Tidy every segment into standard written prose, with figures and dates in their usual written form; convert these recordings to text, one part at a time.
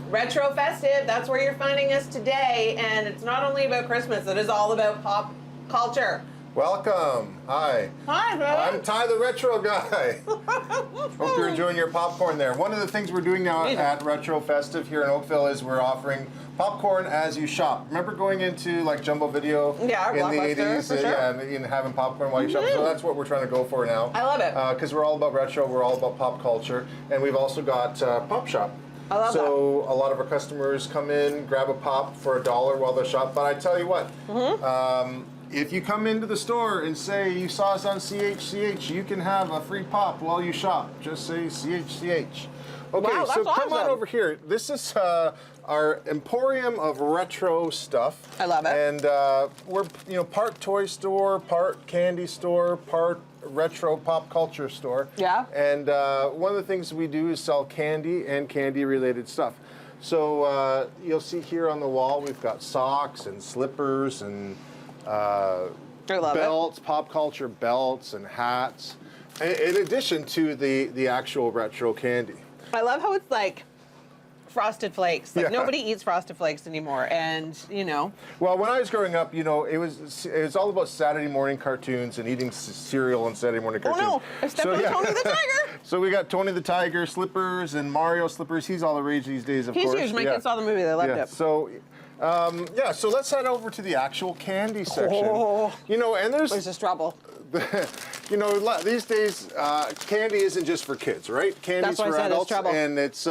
RetroFestive, that's where you're finding us today, and it's not only about Christmas, it is all about pop culture. Welcome. Hi. Hi, Billy. I'm Ty the Retro Guy. Hope you're enjoying your popcorn there. One of the things we're doing now at RetroFestive here in Oakville is we're offering popcorn as you shop. Remember going into like Jumbo Video in the 80s for sure. and having popcorn while you shop? So that's what we're trying to go for now. I love it. Because we're all about retro, we're all about pop culture, and we've also got Pop Shoppe. I love that. So a lot of our customers come in, grab a pop for $1 while they shop. But I tell you what, if you come into the store and say you saw us on CHCH, you can have a free pop while you shop. Just say CHCH. Okay, wow, so awesome. come on over here. This is our emporium of retro stuff. I love it. And we're part toy store, part candy store, part retro pop culture store. Yeah. And one of the things we do is sell candy and candy-related stuff. So you'll see here on the wall we've got socks and slippers and belts, pop culture belts and hats, in addition to the actual retro candy. I love how it's like Frosted Flakes. Like nobody eats Frosted Flakes anymore, and you know. Well, when I was growing up, you know, it was all about Saturday morning cartoons and eating cereal on Saturday morning cartoons. Oh no! I stepped on Tony the Tiger. So we got Tony the Tiger slippers and Mario slippers. He's all the rage these days, of course. He's huge. My kids saw the movie; they loved it. So. So let's head over to the actual candy section. Oh, you know, and there's this trouble. You know, these days, candy isn't just for kids, right? Candy's for adults, and it's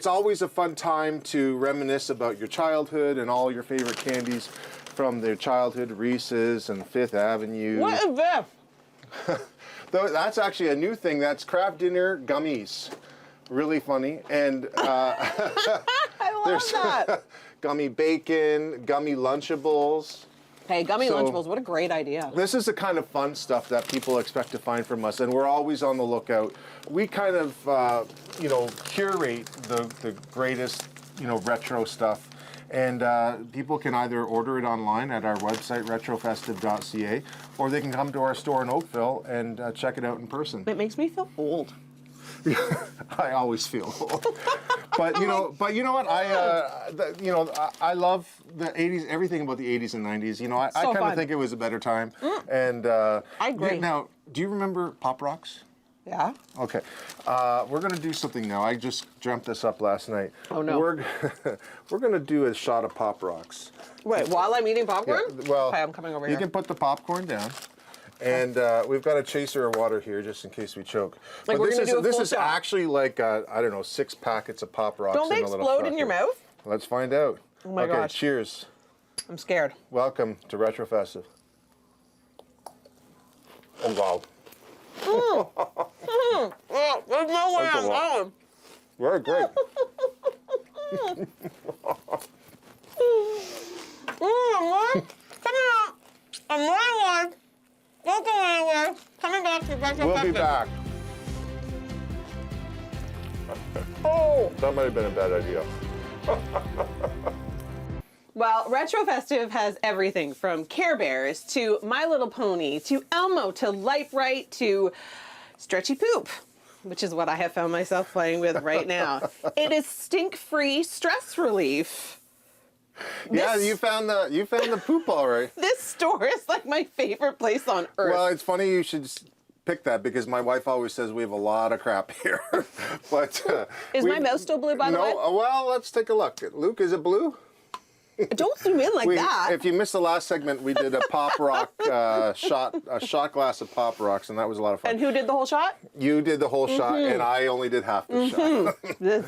always a fun time to reminisce about your childhood and all your favorite candies from their childhood, Reese's and Fifth Avenue. What is this? That's actually a new thing. That's Kraft Dinner gummies. Really funny, and I love that. Gummy bacon, gummy Lunchables. Hey, gummy Lunchables, what a great idea. This is the kind of fun stuff that people expect to find from us, and we're always on the lookout. We kind of, curate the greatest, retro stuff. And people can either order it online at our website, retrofestive.ca, or they can come to our store in Oakville and check it out in person. It makes me feel old. I always feel old. But you know what? I love the '80s. Everything about the '80s and '90s. You know, I kind of think it was a better time. And I agree. Now, do you remember Pop Rocks? Yeah. Okay. We're gonna do something now. I just dreamt this up last night. Oh no. We're gonna do a shot of Pop Rocks. Wait, while I'm eating popcorn? Yeah, well, okay, I'm coming over here. You can put the popcorn down. And we've got a chaser of water here just in case we choke. Like but this is shot. actually like, I don't know, 6 packets of Pop Rocks. Don't they explode in your mouth? Let's find out. Oh my gosh. Cheers. I'm scared. Welcome to RetroFestive. Oh, wow. There's no way I'm going. Very great. I'm warm. Welcome anywhere. Coming back to RetroFestive. We'll be back. Oh. That might have been a bad idea. Well, RetroFestive has everything from Care Bears to My Little Pony to Elmo to Life Right to Stretchy Poop, which is what I have found myself playing with right now. It is stink-free stress relief. Yeah, you found the poop all right. This store is like my favorite place on earth. Well, it's funny you should pick that because my wife always says we have a lot of crap here. But is my mouse still blue, by the way? No. Well, let's take a look. Luke, is it blue? Don't zoom in like that. If you missed the last segment, we did a Pop Rock shot glass of Pop Rocks, and that was a lot of fun. And who did the whole shot? You did the whole shot, and I only did half the shot.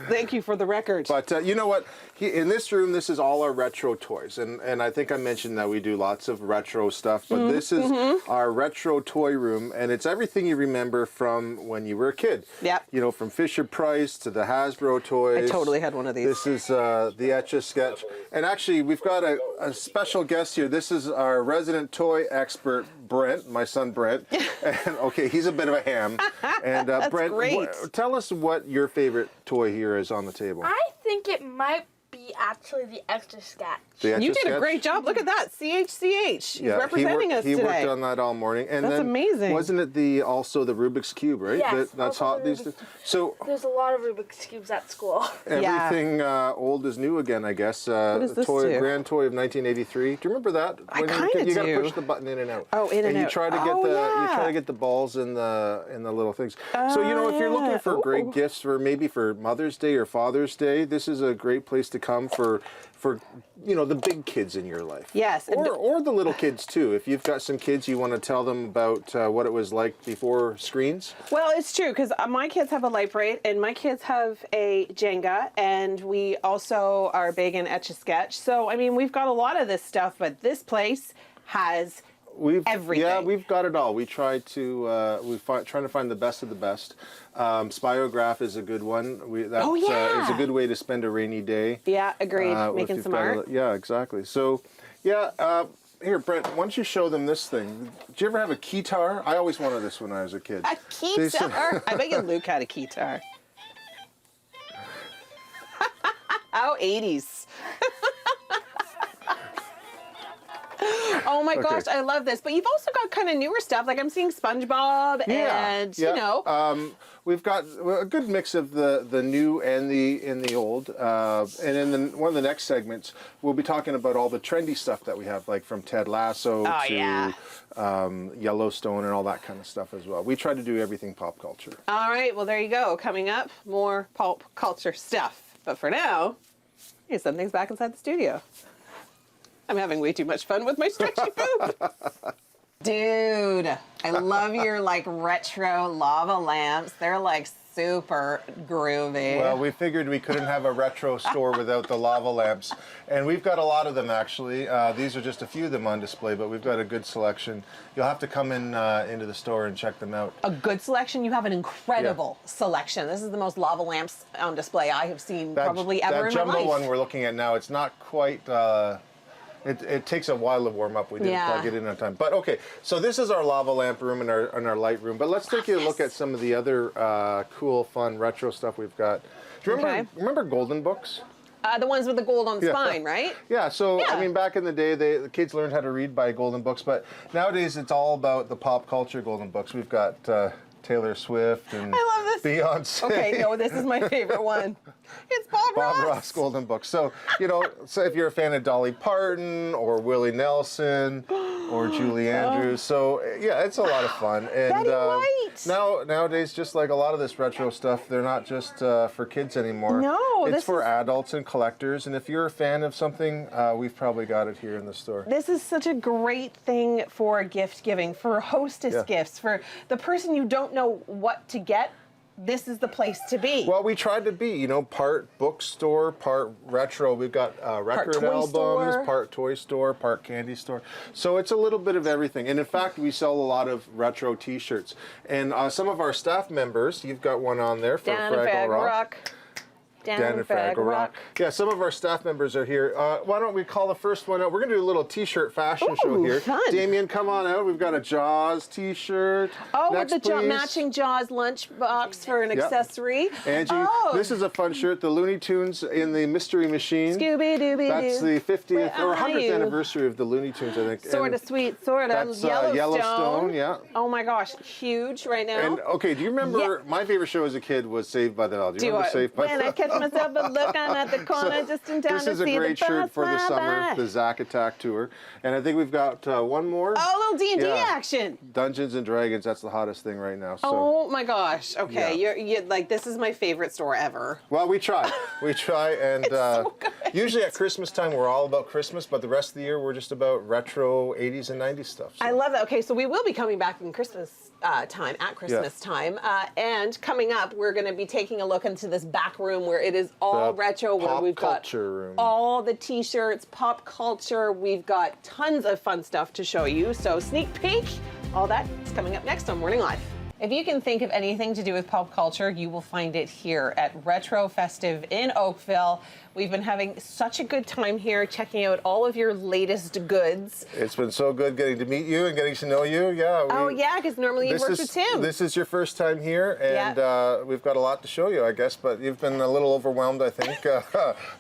Thank you for the record. But you know what? In this room, this is all our retro toys, and I think I mentioned that we do lots of retro stuff, but this is our retro toy room, and it's everything you remember from when you were a kid. Yep. You know, from Fisher-Price to the Hasbro toys. I totally had one of these. This is the Etch-a-Sketch. And actually, we've got a special guest here. This is our resident toy expert, Brent, my son Brent. And okay, he's a bit of a ham. And Brent, tell us what your favorite toy here is on the table. I think it might be actually the Etch-a-Sketch. The You did a Etch-a-Sketch. great job. Look at that. CHCH. He's Yeah, representing us he today. worked on that all morning. And That's then, amazing. Wasn't it also the Rubik's Cube, right? Yes, That's also hot the these days. So There's a lot of Rubik's Cubes at school. everything old is new again, I guess. What does this do? Grand toy of 1983. Do you remember that? I When you kinda You got to do. push the button in and out. Oh, in and you out. try to get Oh, you try yeah. to get the balls in the little things. So if you're looking for great Ooh. gifts for maybe for Mother's Day or Father's Day, this is a great place to come for the big kids in your life. Yes. Or the little kids too. If you've got some kids, you want to tell them about what it was like before screens. Well, it's true because my kids have a Light-Brite and my kids have a Jenga, and we also are big in Etch-a-Sketch. So, I mean, we've got a lot of this stuff, but this place has everything. Yeah, we've got it all. We try to trying to find the best of the best. Spiograph is a good one. It's a good way to spend a rainy day. Yeah, agreed. if Making you've some got art. Yeah, exactly. So, yeah. Here, Brent, why don't you show them this thing? Did you ever have a keytar? I always wanted this when I was a kid. A keytar? I bet you Luke had a keytar. Oh, 80s. Oh my gosh, I love this. But you've also got kind of newer stuff. Like I'm seeing SpongeBob and, you know. We've got a good mix of the new and the old. And in one of the next segments, we'll be talking about all the trendy stuff that we have, like from Ted Lasso to Yellowstone and all that kind of stuff as well. We try to do everything pop culture. All right, well, there you go. Coming up, more pop culture stuff. But for now, here's some things back inside the studio. I'm having way too much fun with my stretchy poop. Dude, I love your retro lava lamps. They're super groovy. Well, we figured we couldn't have a retro store without the lava lamps. And we've got a lot of them, actually. These are just a few of them on display, but we've got a good selection. You'll have to come into the store and check them out. A good selection? You have an incredible selection. This is the most lava lamps on display I have seen probably ever in my life. That jumbo one we're looking at now, it's not quite... It takes a while to warm up. We didn't plug it in on time. But okay, so this is our lava lamp room and our light room. But let's take a look at some of the other cool, fun, retro stuff we've got. Do you remember Golden Books? The ones with the gold on the spine, right? Yeah, so, I mean, back in the day, the kids learned how to read by Golden Books. But nowadays, it's all about the pop culture Golden Books. We've got Taylor Swift and Beyonce. Okay, no, this is my favorite one. It's Bob Ross Golden Books. So, so if you're a fan of Dolly Parton or Willie Nelson or Julie Andrews, so yeah, it's a lot of fun. And Betty White. nowadays, just like a lot of this retro stuff, they're not just for kids anymore. No, it's for adults and collectors. And if you're a fan of something, we've probably got it here in the store. This is such a great thing for gift giving, for hostess gifts, for the person you don't know what to get. This is the place to be. Well, we tried to be, part bookstore, part retro. We've got record albums, part toy store, part candy store. So it's a little bit of everything. And in fact, we sell a lot of retro T-shirts. And some of our staff members, you've got one on there for Fraggle Rock. Dan and Fraggle Rock. Yeah, some of our staff members are here. Why don't we call the first one out? We're going to do a little T-shirt fashion show here. Fun. Damien, come on out. We've got a Jaws T-shirt. Oh, Next, with the matching Jaws lunchbox for an accessory. Angie, this is a fun shirt. The Looney Tunes in the Mystery Machine. Scooby-Dooby-Doo. That's the 50th or 100th anniversary of the Looney Tunes, I think. Sort of sweet, sort of. That's Yellowstone. Yeah. Oh my gosh, huge right now. And okay, do you remember my favorite show as a kid was Saved by the Bell? Do you remember Saved by the Bell? When I catch myself a look on at the corner just in time to see the bus. This is a great shirt for the summer, the Zack Attack Tour. And I think we've got one more. Oh, a little D&D action. Dungeons and Dragons, that's the hottest thing right now. So. Oh my gosh. Okay, you're like, this is my favorite store ever. Well, we try. We try, and so usually at Christmas time we're all about Christmas, but the rest of the year we're just about retro 80s and 90s stuff. So. I love that. Okay, so we will be coming back in Christmas time, at Christmas time. And coming up, we're going to be taking a look into this back room where it is all retro, where we've got room. all the T-shirts, pop culture. We've got tons of fun stuff to show you. So sneak peek, all that is coming up next on Morning Live. If you can think of anything to do with pop culture, you will find it here at RetroFestive in Oakville. We've been having such a good time here, checking out all of your latest goods. It's been so good getting to meet you and getting to know you. Yeah. Oh yeah, because normally you work with Tim. This is your first time here, and we've got a lot to show you, I guess. But you've been a little overwhelmed, I think.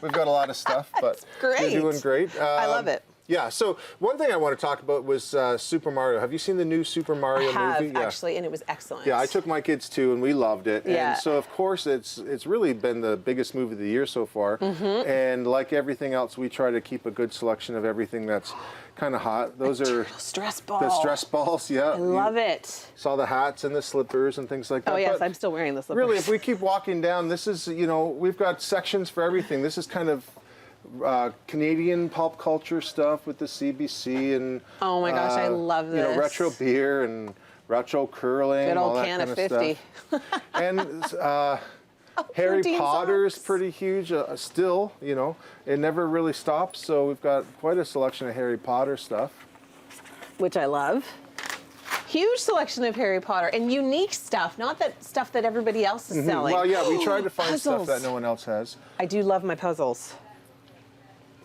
We've got a lot of stuff, but great. You're doing great. I love it. Yeah, so one thing I want to talk about was Super Mario. Have you seen the new Super Mario movie? Yeah. Actually, and it was excellent. Yeah, I took my kids too, and we loved it. Yeah. And so, of course, it's really been the biggest movie of the year so far. And like everything else, we try to keep a good selection of everything that's kind of hot. Those are stress balls. the stress balls. Yeah, I love it. Saw the hats and the slippers and things like that. Oh yes, but I'm still wearing the slippers. really, if we keep walking down, this is, we've got sections for everything. This is kind of Canadian pop culture stuff with the CBC and oh my gosh, I love this. Retro beer and retro curling. Good old all that can kind of 50. Stuff. And Harry Potter's pretty huge still. It never really stops. So we've got quite a selection of Harry Potter stuff, which I love. Huge selection of Harry Potter and unique stuff, not that stuff that everybody else is selling. Well, yeah, we try to find puzzles. stuff that no one else has. I do love my puzzles.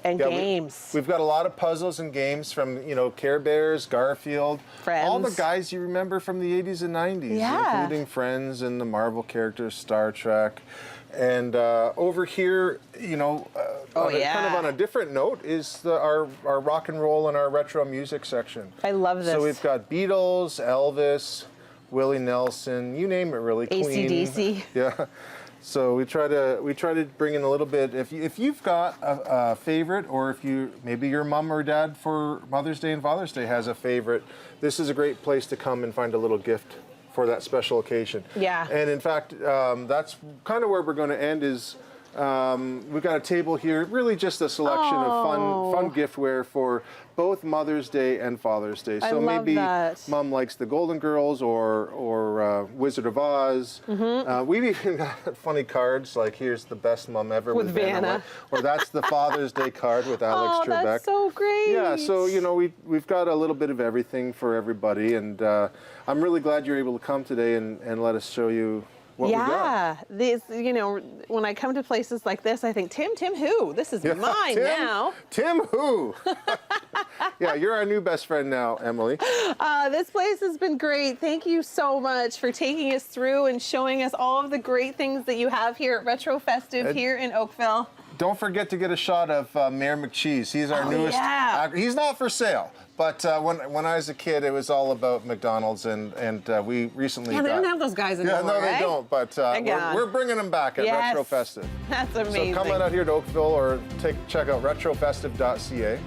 And games. We've got a lot of puzzles and games from, Care Bears, Garfield. Friends. All the guys you remember from the 80s and 90s, including Friends and the Marvel characters, Star Trek. And over here, kind of on a different note, is our rock and roll and our retro music section. I love this. So we've got Beatles, Elvis, Willie Nelson, you name it really, Queen. AC/DC. Yeah. So we try to bring in a little bit. If you've got a favorite, or if maybe your mom or dad for Mother's Day and Father's Day has a favorite, this is a great place to come and find a little gift for that special occasion. Yeah. And in fact, that's kind of where we're going to end. Is we've got a table here, really just a selection of fun giftware for both Mother's Day and Father's Day. So maybe Mom likes the Golden Girls or Wizard of Oz. We've even got funny cards like here's the best mom ever with Vanna, or that's the Father's Day card with Alex Trebek. Oh, that's so great. Yeah, so we've got a little bit of everything for everybody, and I'm really glad you're able to come today and let us show you what we got. These, when I come to places like this, I think, Tim who? This is mine now. Tim who? Yeah, you're our new best friend now, Emily. This place has been great. Thank you so much for taking us through and showing us all of the great things that you have here at RetroFestive here in Oakville. Don't forget to get a shot of Mayor McCheese. He's our newest. Yeah. He's not for sale, but when I was a kid, it was all about McDonald's, and we recently. Yeah, they don't have those guys anymore. Yeah, no, they right? don't. But we're bringing them back at RetroFestive. That's amazing. So come on out here to Oakville, or check out retrofestive.ca.